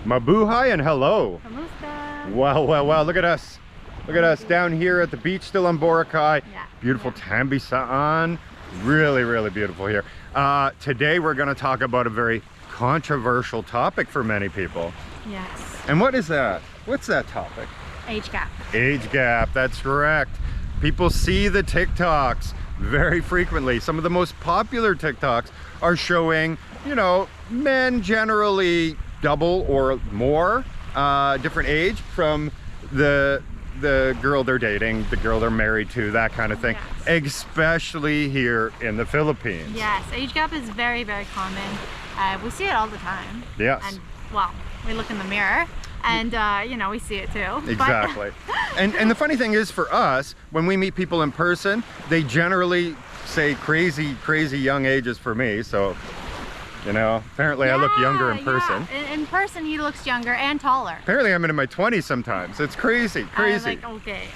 Mabuhay and hello. Kamusta? Wow. Look at us. Look at us down here at the beach, still on Boracay. Yeah. Beautiful Tambisaan. Really beautiful here. Today we're going to talk about a very controversial topic for many people. Yes. And what is that? What's that topic? Age gap. Age gap, that's correct. People see the TikToks very frequently. Some of the most popular TikToks are showing, you know, men generally double or more different age from the girl they're dating, the girl they're married to, that kind of thing. Yes. Especially here in the Philippines. Yes, age gap is very common. We see it all the time. Yes. And well, we look in the mirror and you know, we see it too. Exactly. and the funny thing is, for us, when we meet people in person, they generally say crazy young ages for me. So, you know, apparently I look younger in person. Yeah. In person he looks younger and taller. Apparently I'm in my 20s sometimes. It's crazy. Like, okay.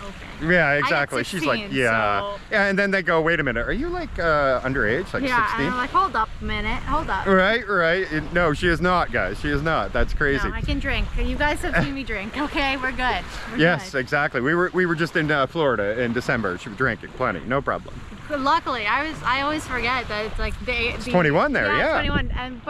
Yeah, exactly. 16, she's like, yeah. So... Yeah, and then they go, wait a minute, are you like underage, like 16? And I'm like, hold up a minute, hold up. Right. No, she is not, guys. She is not. That's crazy. No, I can drink. You guys have seen me drink. Okay, we're good. Yes, exactly. We were just in Florida in December. She was drinking plenty, no problem. Luckily, I always forget that it's like it's 21 there, yeah. 21,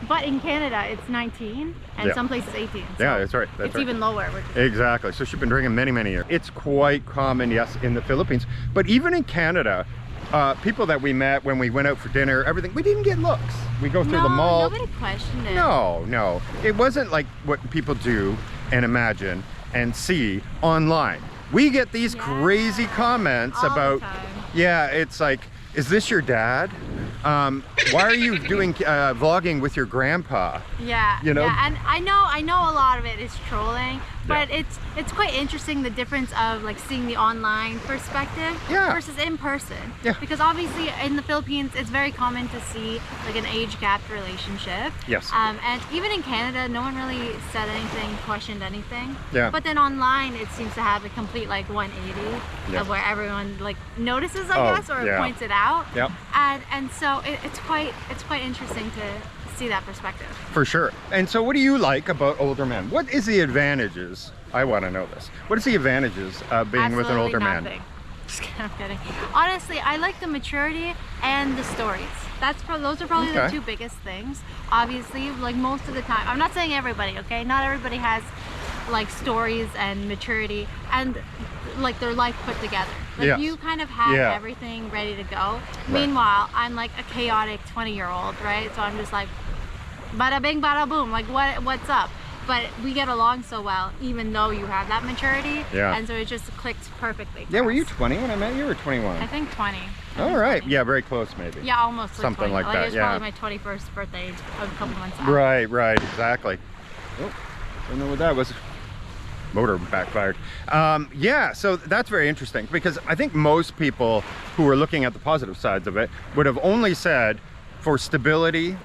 but in Canada it's 19, and some places 18. So yeah, that's right. It's even lower. Exactly. So she's been drinking many years. It's quite common, yes, in the Philippines, but even in Canada, people that we met when we went out for dinner, everything, we didn't get looks. We go through the mall. Nobody questioned it. No. It wasn't like what people do and imagine and see online. We get these crazy comments all about, the time. Yeah, it's like, is this your dad? Why are you doing vlogging with your grandpa? Yeah, you know? Yeah, and I know a lot of it is trolling, but it's quite interesting, the difference of like seeing the online perspective versus in person. Yeah. Because obviously in the Philippines it's very common to see like an age gap relationship. Yes. And even in Canada, no one really said anything, questioned anything. Yeah. But then online it seems to have a complete like 180 of where everyone like notices, I guess, or points it out. Yep. And so it's quite interesting to see that perspective. For sure. And so what do you like about older men? What is the advantages? I want to know this. What is the advantages of being with an older man? Just kidding, I'm kidding. Honestly, I like the maturity and the stories. Those are probably the two biggest things. Obviously, like most of the time, I'm not saying everybody, okay? Not everybody has like stories and maturity and like their life put together. Like you kind of have everything ready to go. Meanwhile, I'm like a chaotic 20-year-old, right? So I'm just like, bada bing, bada boom, like what's up? But we get along so well, even though you have that maturity. Yeah. And so it just clicked perfectly. Yeah, were you 20 when I met you, or 21? I think 20. All right. 20. Yeah, very close maybe. Yeah, almost like something 20. like that. It was probably my 21st birthday a couple months out. Right, exactly. Oh, I don't know what that was. Motor backfired. Yeah, so that's very interesting, because I think most people who are looking at the positive sides of it would have only said for stability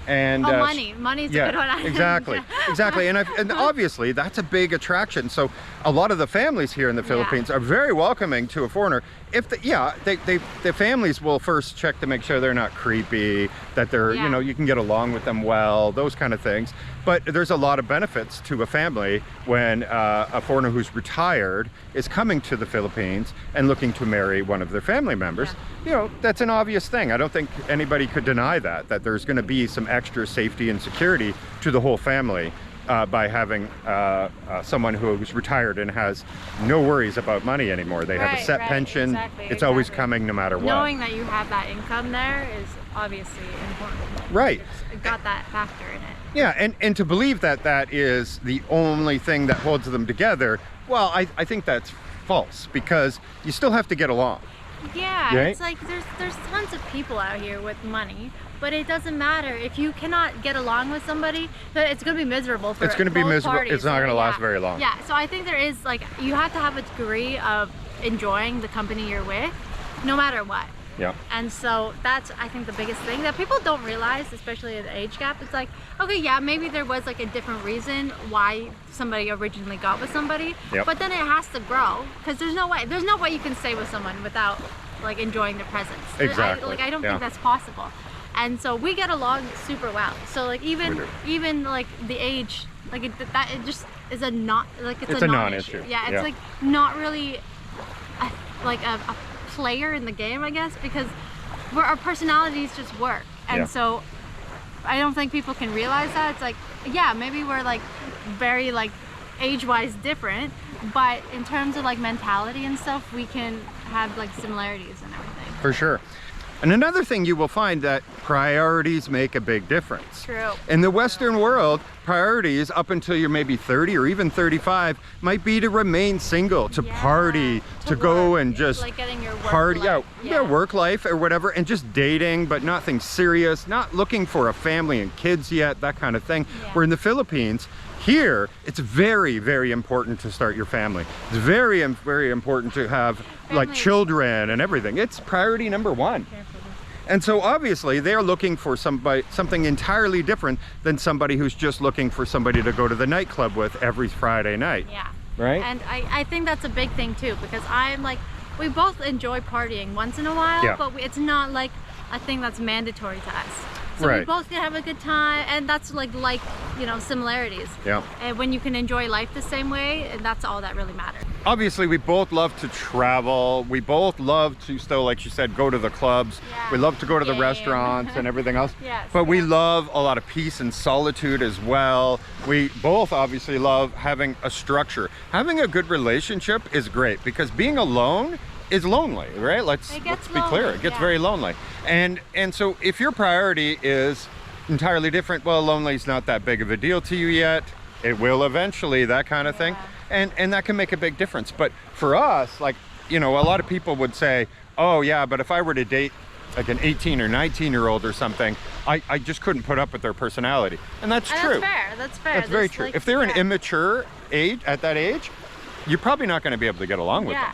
and money's a good one. exactly. And obviously that's a big attraction. So a lot of the families here in the Philippines are very welcoming to a foreigner. If the families will first check to make sure they're not creepy, that they're you know, you can get along with them well, those kind of things. But there's a lot of benefits to a family when a foreigner who's retired is coming to the Philippines and looking to marry one of their family members. You know, that's an obvious thing. I don't think anybody could deny that there's going to be some extra safety and security to the whole family by having someone who's retired and has no worries about money anymore. They have a set pension. It's always coming no matter what. Knowing that you have that income there is obviously important. Right. It's got that factor in it. Yeah, and to believe that is the only thing that holds them together, well, I think that's false, because you still have to get along. Yeah, it's like there's tons of people out here with money, but it doesn't matter if you cannot get along with somebody. It's going to be miserable for both parties. It's not going to last very long. Yeah, so I think there is, like, you have to have a degree of enjoying the company you're with, no matter what. Yeah. And so that's, I think, the biggest thing that people don't realize, especially at the age gap. It's like, okay, yeah, maybe there was like a different reason why somebody originally got with somebody, but then it has to grow, because there's no way you can stay with someone without like enjoying their presence. Exactly. I don't think that's possible. And so we get along super well. So like even like the age, like it just is a not like it's a non-issue. Yeah, it's like not really a player in the game, I guess, because our personalities just work. And so I don't think people can realize that. It's like, yeah, maybe we're like very like age-wise different, but in terms of like mentality and stuff, we can have like similarities and everything. For sure. And another thing you will find that priorities make a big difference. True. In the Western world, priorities up until you're maybe 30 or even 35 might be to remain single, to party, to go and just like getting your work party life. out, work life or whatever, and just dating, but nothing serious, not looking for a family and kids yet, that kind of thing. Where in the Philippines, here, it's very, very important to start your family. It's very, very important to have like children and everything. It's priority number one. And so obviously they're looking for something entirely different than somebody who's just looking for somebody to go to the nightclub with every Friday night. Yeah. Right? And I think that's a big thing too, because I'm like, we both enjoy partying once in a while, but it's not like a thing that's mandatory to us. So we both can have a good time, and that's like you know, similarities. Yeah. And when you can enjoy life the same way, and that's all that really matters. Obviously, we both love to travel. We both love to still, like you said, go to the clubs. Yeah. We love to go to the restaurants and everything else. But we love a lot of peace and solitude as well. We both obviously love having a structure. Having a good relationship is great, because being alone is lonely, right? Let's be clear. It gets very lonely. And so if your priority is entirely different, well, lonely is not that big of a deal to you yet. It will eventually, that kind of thing. And that can make a big difference. But for us, like, you know, a lot of people would say, oh yeah, but if I were to date like an 18 or 19-year-old or something, I just couldn't put up with their personality. And that's true. That's fair. That's very true. Like, if they're an immature age, at that age, you're probably not going to be able to get along with them.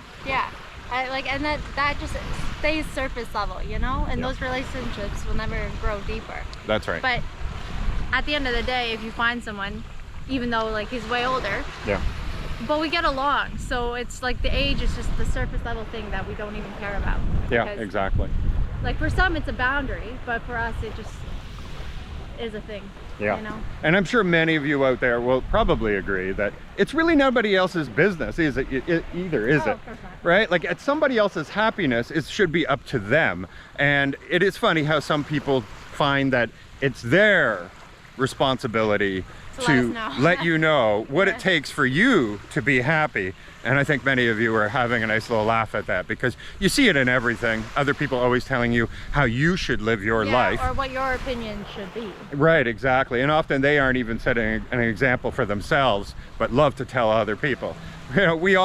And that just stays surface level, you know, and those relationships will never grow deeper. That's right. But at the end of the day, if you find someone, even though like he's way older, but we get along, so it's like the age is just the surface level thing that we don't even care about. Yeah, exactly. Like for some it's a boundary, but for us it just is a thing. Yeah, you know? And I'm sure many of you out there will probably agree that it's really nobody else's business, is it? Either, is it? Right? Like, at somebody else's happiness, it should be up to them. And it is funny how some people find that it's their responsibility to let you know what it takes for you to be happy. And I think many of you are having a nice little laugh at that, because you see it in everything. Other people always telling you how you should live your life. Or what your opinion should be. Right, exactly. And often they aren't even setting an example for themselves, but love to tell other people. You know, we've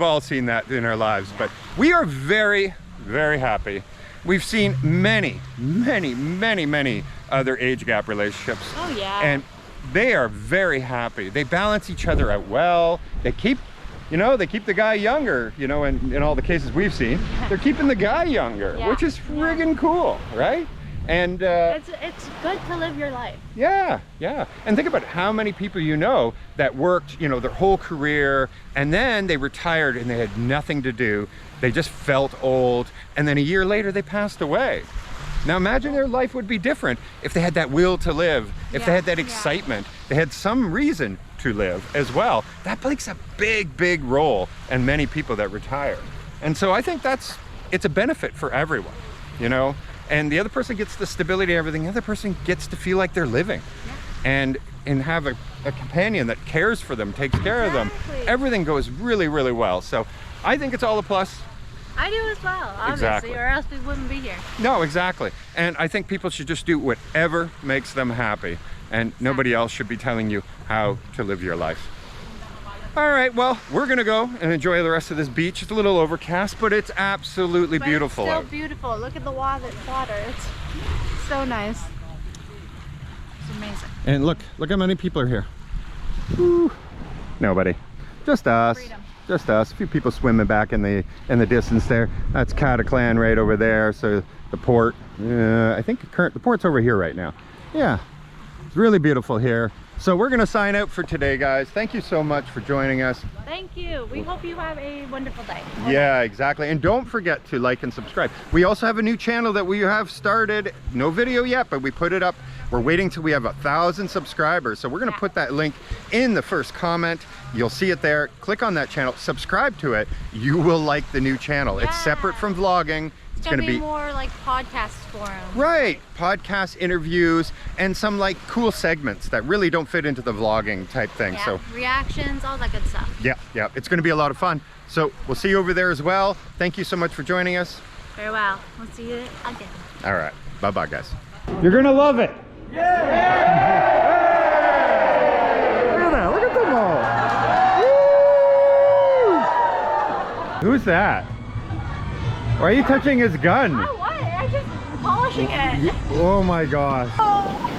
all seen that in our lives, but we are very, very happy. We've seen many, many, many, many other age gap relationships. Oh yeah. And they are very happy. They balance each other out well. They keep the guy younger, you know, in all the cases we've seen, they're keeping the guy younger, which is friggin' cool, right? And it's good to live your life. Yeah. And think about how many people you know that worked, you know, their whole career, and then they retired and they had nothing to do. They just felt old, and then a year later they passed away. Now imagine their life would be different if they had that will to live, if they had that excitement, they had some reason to live as well. That plays a big, big role in many people that retire. And so I think it's a benefit for everyone, you know? And the other person gets the stability and everything. The other person gets to feel like they're living and have a companion that cares for them, takes care of them. Everything goes really, really well. So I think it's all a plus. I do as well, obviously, or else we wouldn't be here. No, exactly. And I think people should just do whatever makes them happy, and nobody else should be telling you how to live your life. All right, well, we're gonna go and enjoy the rest of this beach. It's a little overcast, but it's absolutely beautiful. It's still beautiful. Look at the water. It's so nice. It's amazing. And look how many people are here. Woo. Nobody, just us. Freedom. Just us. A few people swimming back in the distance there. That's Cataclan right over there. So the port, I think the port's over here right now. Yeah, it's really beautiful here. So we're gonna sign out for today, guys. Thank you so much for joining us. Thank you. We hope you have a wonderful day. Yeah, exactly. And don't forget to like and subscribe. We also have a new channel that we have started. No video yet, but we put it up. We're waiting till we have 1,000 subscribers. So we're gonna put that link in the first comment. You'll see it there. Click on that channel, subscribe to it. You will like the new channel. It's separate from vlogging. It's gonna be more like podcast forum. Right, podcast interviews and some like cool segments that really don't fit into the vlogging type thing. Yeah, so reactions, all that good stuff. Yeah, it's gonna be a lot of fun. So we'll see you over there as well. Thank you so much for joining us. Farewell. We'll see you again. All right, bye-bye, guys. You're gonna love it. Yeah! Look at that, look at them all. Woo! Who's that? Why are you touching his gun? Oh, what? I'm just polishing it. Oh my gosh. Oh.